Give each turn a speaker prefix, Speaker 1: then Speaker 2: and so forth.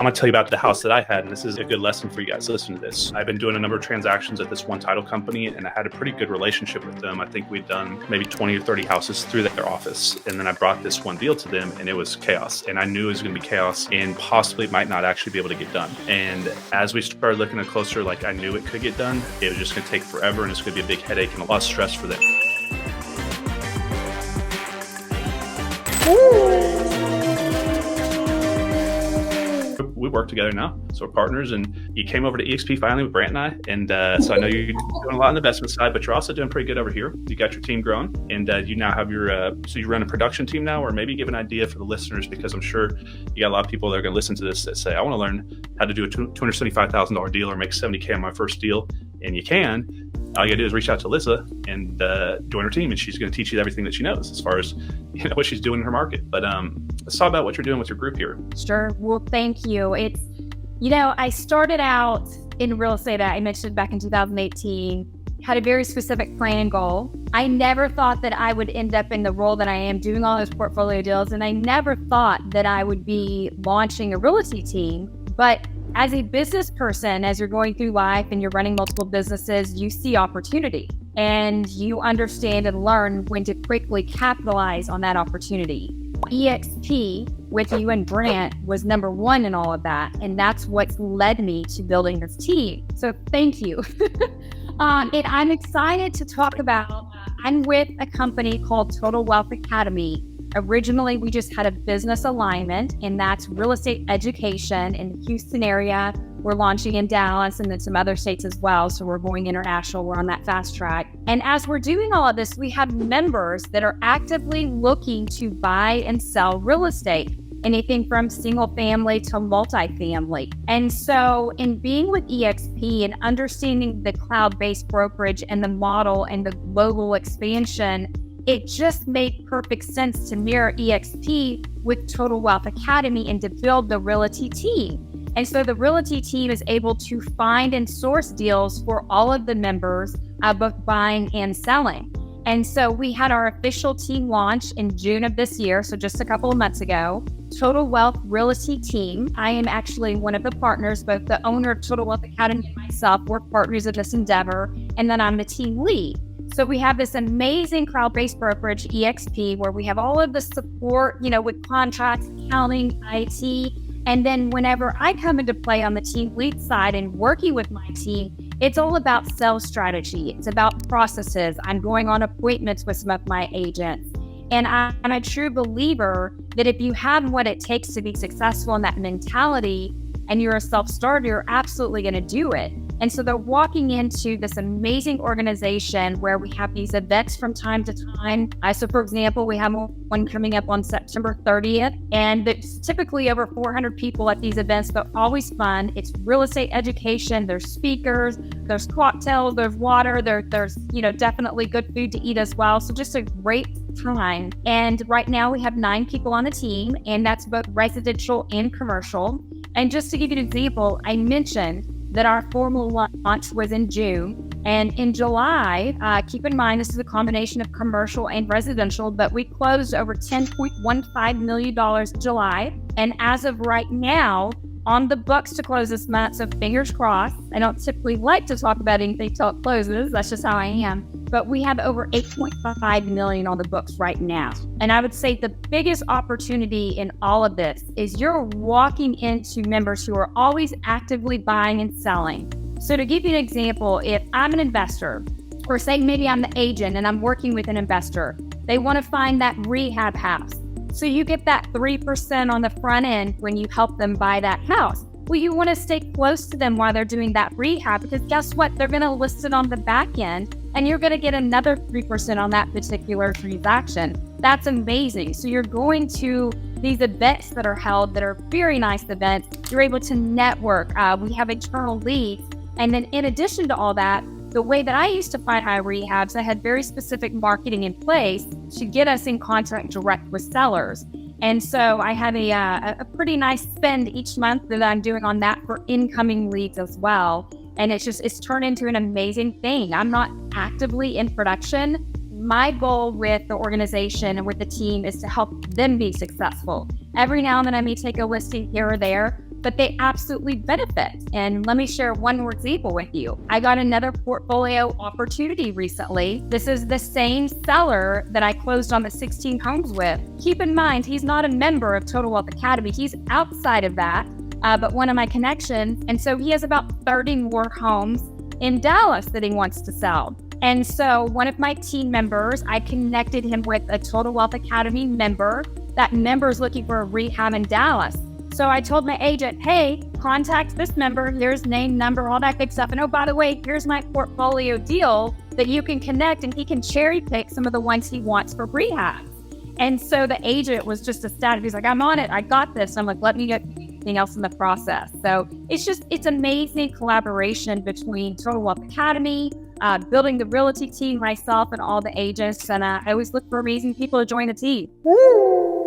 Speaker 1: I'm going to tell you about the house that I had, and this is a good lesson for you guys. Listen to this. I've been doing a number of transactions at this one title company, and I had a pretty good relationship with them. I think we'd done maybe 20 or 30 houses through their office. And then I brought this one deal to them, and it was chaos. And I knew it was going to be chaos, and possibly it might not actually be able to get done. And as we started looking at closer, like I knew it could get done. It was just going to take forever, and it's going to be a big headache and a lot of stress for them. We work together now, so we're partners, and you came over to eXp finally with Brant and I, and so I know you're doing a lot on the investment side, but you're also doing pretty good over here. You got your team growing, and you now have your, so you run a production team now, or maybe give an idea for the listeners, because I'm sure you got a lot of people that are going to listen to this that say, I want to learn how to do a $275,000 deal or make $70K on my first deal, and you can. All you gotta do is reach out to Elissa and join her team, and she's gonna teach you everything that she knows as far as what she's doing in her market. But let's talk about what you're doing with your group here.
Speaker 2: Sure. Well, thank you. It's, I started out in real estate, I mentioned back in 2018, had a very specific plan and goal. I never thought that I would end up in the role that I am, doing all those portfolio deals, and I never thought that I would be launching a realty team. But as a business person, as you're going through life and you're running multiple businesses, you see opportunity and you understand and learn when to quickly capitalize on that opportunity. eXp with you and Brant was number one in all of that. And that's what's led me to building this team. So thank you. And I'm excited to talk about, I'm with a company called Total Wealth Academy. Originally, we just had a business alignment, and that's real estate education in the Houston area. We're launching in Dallas and then some other states as well. So we're going international. We're on that fast track. And as we're doing all of this, we have members that are actively looking to buy and sell real estate, anything from single family to multifamily. And so in being with eXp and understanding the cloud-based brokerage and the model and the global expansion, it just made perfect sense to mirror eXp with Total Wealth Academy and to build the realty team. And so the realty team is able to find and source deals for all of the members, both buying and selling. And so we had our official team launch in June of this year, so just a couple of months ago. Total Wealth Realty Team. I am actually one of the partners, both the owner of Total Wealth Academy and myself. We're partners in this endeavor, and then I'm the team lead. So we have this amazing crowd-based brokerage, eXp, where we have all of the support, with contracts, accounting, IT. And then whenever I come into play on the team lead side and working with my team, it's all about sales strategy. It's about processes. I'm going on appointments with some of my agents. And I'm a true believer that if you have what it takes to be successful in that mentality and you're a self-starter, you're absolutely going to do it. And so they're walking into this amazing organization where we have these events from time to time. So for example, we have one coming up on September 30th, and it's typically over 400 people at these events, but always fun. It's real estate education. There's speakers, there's cocktails, there's water, there's definitely good food to eat as well. So just a great time. And right now we have 9 people on the team, and that's both residential and commercial. And just to give you an example, I mentioned that our formal launch was in June. And in July, keep in mind, this is a combination of commercial and residential, but we closed over $10.15 million in July. And as of right now, on the books to close this month, so fingers crossed. I don't typically like to talk about anything till it closes. That's just how I am. But we have over $8.5 million on the books right now. And I would say the biggest opportunity in all of this is you're walking into members who are always actively buying and selling. So to give you an example, if I'm an investor, or say maybe I'm the agent and I'm working with an investor, they want to find that rehab house. So you get that 3% on the front end when you help them buy that house. Well, you want to stay close to them while they're doing that rehab, because guess what? They're going to list it on the back end and you're going to get another 3% on that particular transaction. That's amazing. So you're going to these events that are held that are very nice events. You're able to network. We have internal leads. And then in addition to all that, the way that I used to find high rehabs, I had very specific marketing in place to get us in contact direct with sellers. And so I have a pretty nice spend each month that I'm doing on that for incoming leads as well. And it's turned into an amazing thing. I'm not actively in production. My goal with the organization and with the team is to help them be successful. Every now and then I may take a listing here or there, but they absolutely benefit. And let me share one more example with you. I got another portfolio opportunity recently. This is the same seller that I closed on the 16 homes with. Keep in mind, he's not a member of Total Wealth Academy. He's outside of that, but one of my connections. And so he has about 30 more homes in Dallas that he wants to sell. And so one of my team members, I connected him with a Total Wealth Academy member. That member is looking for a rehab in Dallas. So I told my agent, hey, contact this member. Here's name, number, all that good stuff. And oh, by the way, here's my portfolio deal that you can connect, and he can cherry pick some of the ones he wants for rehab. And so the agent was just ecstatic. He's like, I'm on it. I got this. I'm like, let me get anything else in the process. So it's amazing collaboration between Total Wealth Academy, building the realty team, myself, and all the agents. And I always look for amazing people to join the team.
Speaker 3: Woo!